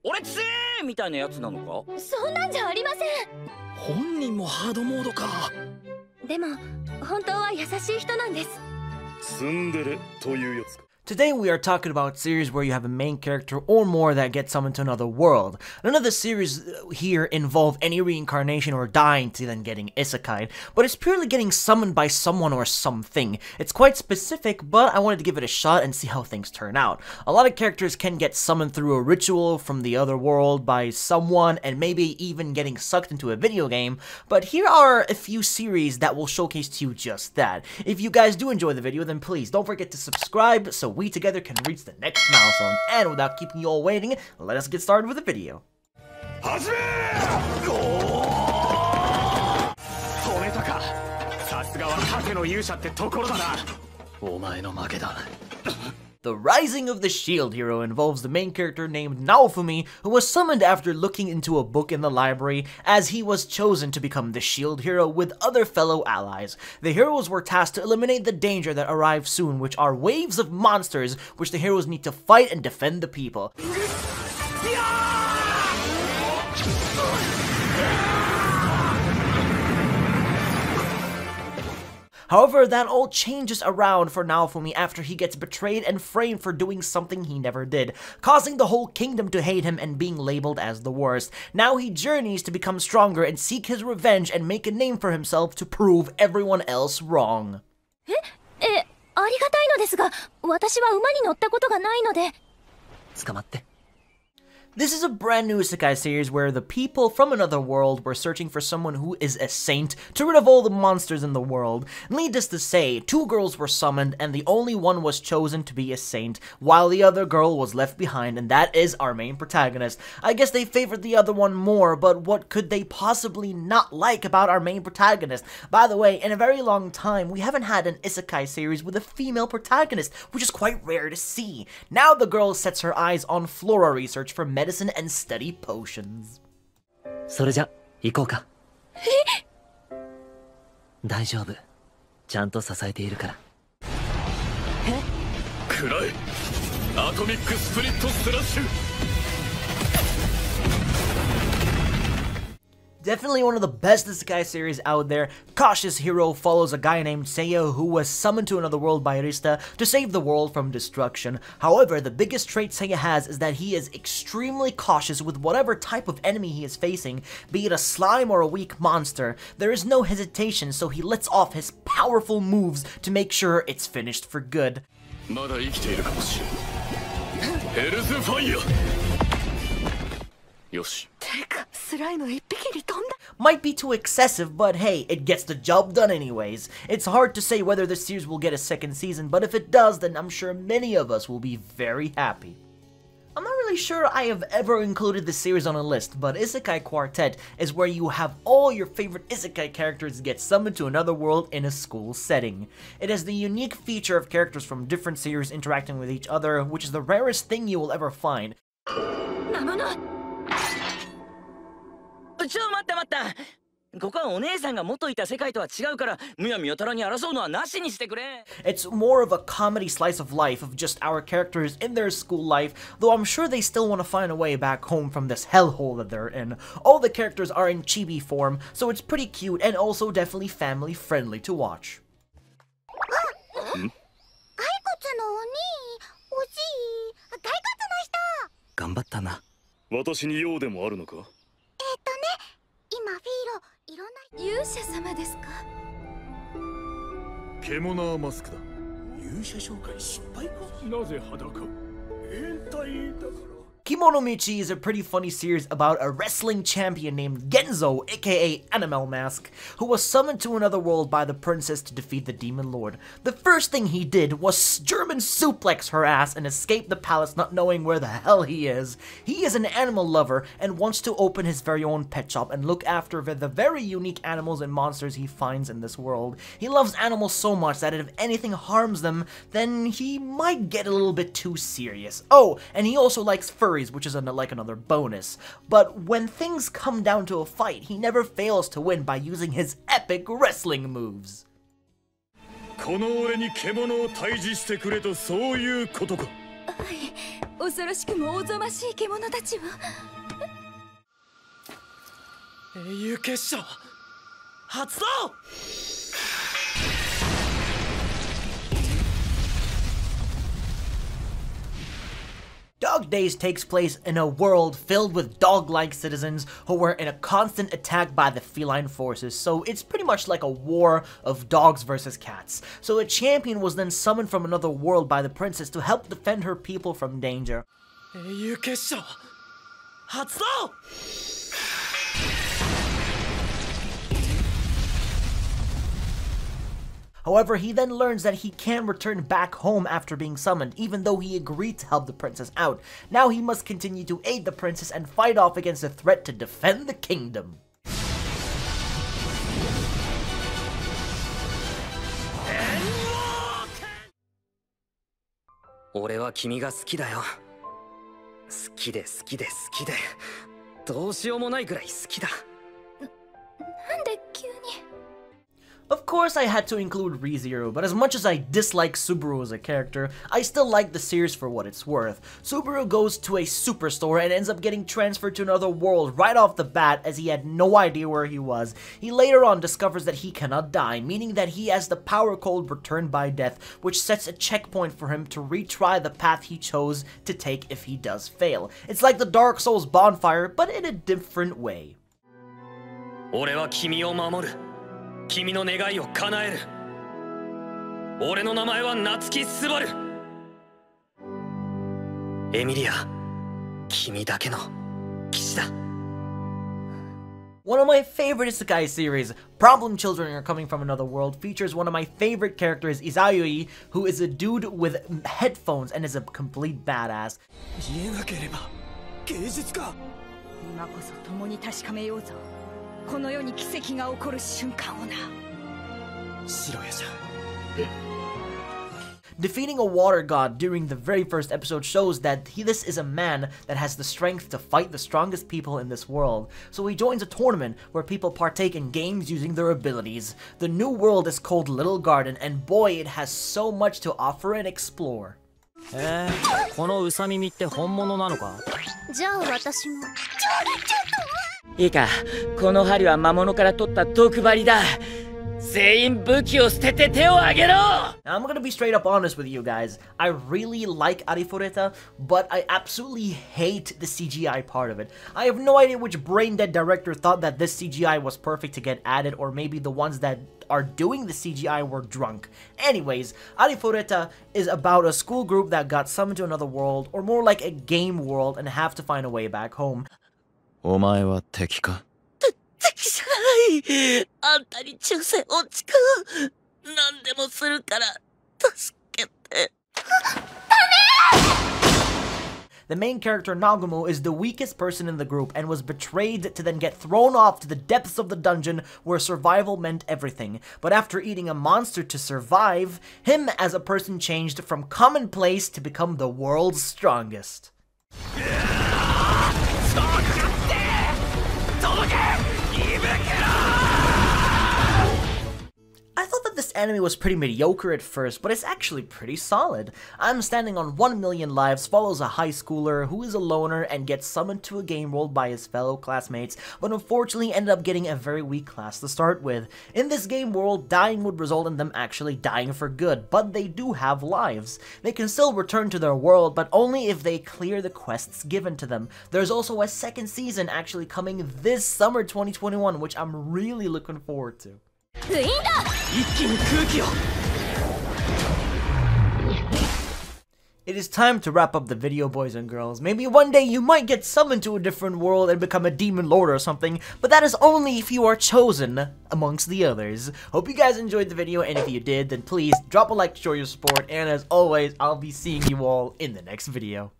俺つえみたいなやつなのか？そんなんじゃありません。本人もハードモードか。でも本当は優しい人なんです。ツンデレというやつか。Today we are talking about series where you have a main character or more that get summoned to another world. None of the series here involve any reincarnation or dying to then getting isekai, but it's purely getting summoned by someone or something. It's quite specific, but I wanted to give it a shot and see how things turn out. A lot of characters can get summoned through a ritual from the other world by someone and maybe even getting sucked into a video game, but here are a few series that will showcase to you just that. If you guys do enjoy the video, then please don't forget to subscribe so we together can reach the next milestone. And without keeping you all waiting, let us get started with the video. The Rising of the Shield Hero involves the main character named Naofumi, who was summoned after looking into a book in the library, as he was chosen to become the Shield Hero with other fellow allies. The heroes were tasked to eliminate the danger that arrives soon, which are waves of monsters which the heroes need to fight and defend the people. However, that all changes around for Naofumi after he gets betrayed and framed for doing something he never did, causing the whole kingdom to hate him and being labeled as the worst. Now he journeys to become stronger and seek his revenge and make a name for himself to prove everyone else wrong. ありがたいのですが、私は馬に乗ったことがないので。捕まって。 This is a brand new Isekai series where the people from another world were searching for someone who is a saint to rid of all the monsters in the world. Needless to say, 2 girls were summoned and the only one was chosen to be a saint, while the other girl was left behind, and that is our main protagonist. I guess they favored the other one more, but what could they possibly not like about our main protagonist? By the way, in a very long time, we haven't had an Isekai series with a female protagonist, which is quite rare to see. Now the girl sets her eyes on flora research for medicine and study potions. それじゃ行こうか。大丈夫。ちゃんと支えているから。くらえ。アトミックスプリットスラッシュ。 Definitely one of the best Isekai series out there. Cautious Hero follows a guy named Seiya who was summoned to another world by Arista to save the world from destruction. However, the biggest trait Seiya has is that he is extremely cautious with whatever type of enemy he is facing, be it a slime or a weak monster. There is no hesitation, so he lets off his powerful moves to make sure it's finished for good. まだ生きているかもしれん。ヘルズファイヤー。よし。 Might be too excessive, but hey, it gets the job done anyways. It's hard to say whether this series will get a second season, but if it does, then I'm sure many of us will be very happy. I'm not really sure I have ever included this series on a list, but Isekai Quartet is where you have all your favorite Isekai characters get summoned to another world in a school setting. It has the unique feature of characters from different series interacting with each other, which is the rarest thing you will ever find. ちょ待った待った。ここはお姉さんが元いた世界とは違うから、むやみやたらに争うのはなしにしてくれ。It's more of a comedy slice of life of just our characters in their school life, though I'm sure they still want to find a way back home from this hellhole that they're in. All the characters are in chibi form, so it's pretty cute and also definitely family friendly to watch. 骸骨のお兄、おじい、骸骨の人。頑張ったな。私に用でもあるのか。 今フィーロいろんな勇者様ですか。獣マスクだ。勇者紹介失敗か。なぜ裸？変態だから。 Kimono Michi is a pretty funny series about a wrestling champion named Genzo, aka Animal Mask, who was summoned to another world by the princess to defeat the demon lord. The first thing he did was German suplex her ass and escape the palace not knowing where the hell he is. He is an animal lover and wants to open his very own pet shop and look after the very unique animals and monsters he finds in this world. He loves animals so much that if anything harms them, then he might get a little bit too serious. Oh, and he also likes furries, which is like another bonus. But when things come down to a fight, he never fails to win by using his epic wrestling moves. この俺に獣を退治してくれとそういうことか。はい。恐ろしくもおぞましい獣たちは。英雄結晶発動。Dog Days takes place in a world filled with dog-like citizens who were in a constant attack by the feline forces, so it's pretty much like a war of dogs versus cats. So a champion was then summoned from another world by the princess to help defend her people from danger. 英雄結晶発動。However, he then learns that he can't return back home after being summoned, even though he agreed to help the princess out. Now he must continue to aid the princess and fight off against the threat to defend the kingdom. 俺は君が好きだよ。好きで好きで好きでどうしようもないくらい好きだ。なんで急に。 Of course I had to include ReZero, but as much as I dislike Subaru as a character, I still like the series for what it's worth. Subaru goes to a superstore and ends up getting transferred to another world right off the bat as he had no idea where he was. He later on discovers that he cannot die, meaning that he has the power code returned by death, which sets a checkpoint for him to retry the path he chose to take if he does fail. It's like the Dark Souls bonfire, but in a different way. 俺は君を守る。君の願いを叶える。俺の名前は夏木スバル。エミリア、君だけの騎士だ。One of my favorite Isekai series, Problem Children Are Coming From Another World, features one of my favorite characters, Isaikai, who is a dude with headphones and is a complete badass. 言えなければ芸術か。今こそ共に確かめようぞ。この世に奇跡が起こる瞬間をな。白夜じゃ。Defeating a water god during the very first episode shows that this is a man that has the strength to fight the strongest people in this world. So he joins a tournament where people partake in games using their abilities. The new world is called Little Garden, and boy, it has so much to offer and explore. このウサ耳って本物なのか？じゃあ私も。いいか、この針は魔物から取った毒針だ。全員武器を捨てて手を挙げろ。 Now, I'm gonna be straight up honest with you guys. I really like arifuretta, but I absolutely hate the CGI part of it. I have no idea which brain-dead director thought that this CGI was perfect to get added, or maybe the ones that are doing the CGI were drunk. Anyways, arifuretta is about a school group that got summoned to another world, or more like a game world, and have to find a way back home. お前は敵か？敵じゃない。あんたに忠誠を誓う。何でもするから助けて。The main character, Nagumo, is the weakest person in the group and was betrayed to then get thrown off to the depths of the dungeon where survival meant everything. But after eating a monster to survive, him as a person changed from commonplace to become the world's strongest. I thought that this anime was pretty mediocre at first, but it's actually pretty solid. I'm Standing on 1 Million Lives follows a high schooler who is a loner and gets summoned to a game world by his fellow classmates, but unfortunately ended up getting a very weak class to start with. In this game world, dying would result in them actually dying for good, but they do have lives. They can still return to their world, but only if they clear the quests given to them. There's also a second season actually coming this summer 2021, which I'm really looking forward to. It is time to wrap up the video, boys and girls. Maybe one day you might get summoned to a different world and become a demon lord or something, but that is only if you are chosen amongst the others. Hope you guys enjoyed the video, and if you did, then please drop a like to show your support, and as always, I'll be seeing you all in the next video.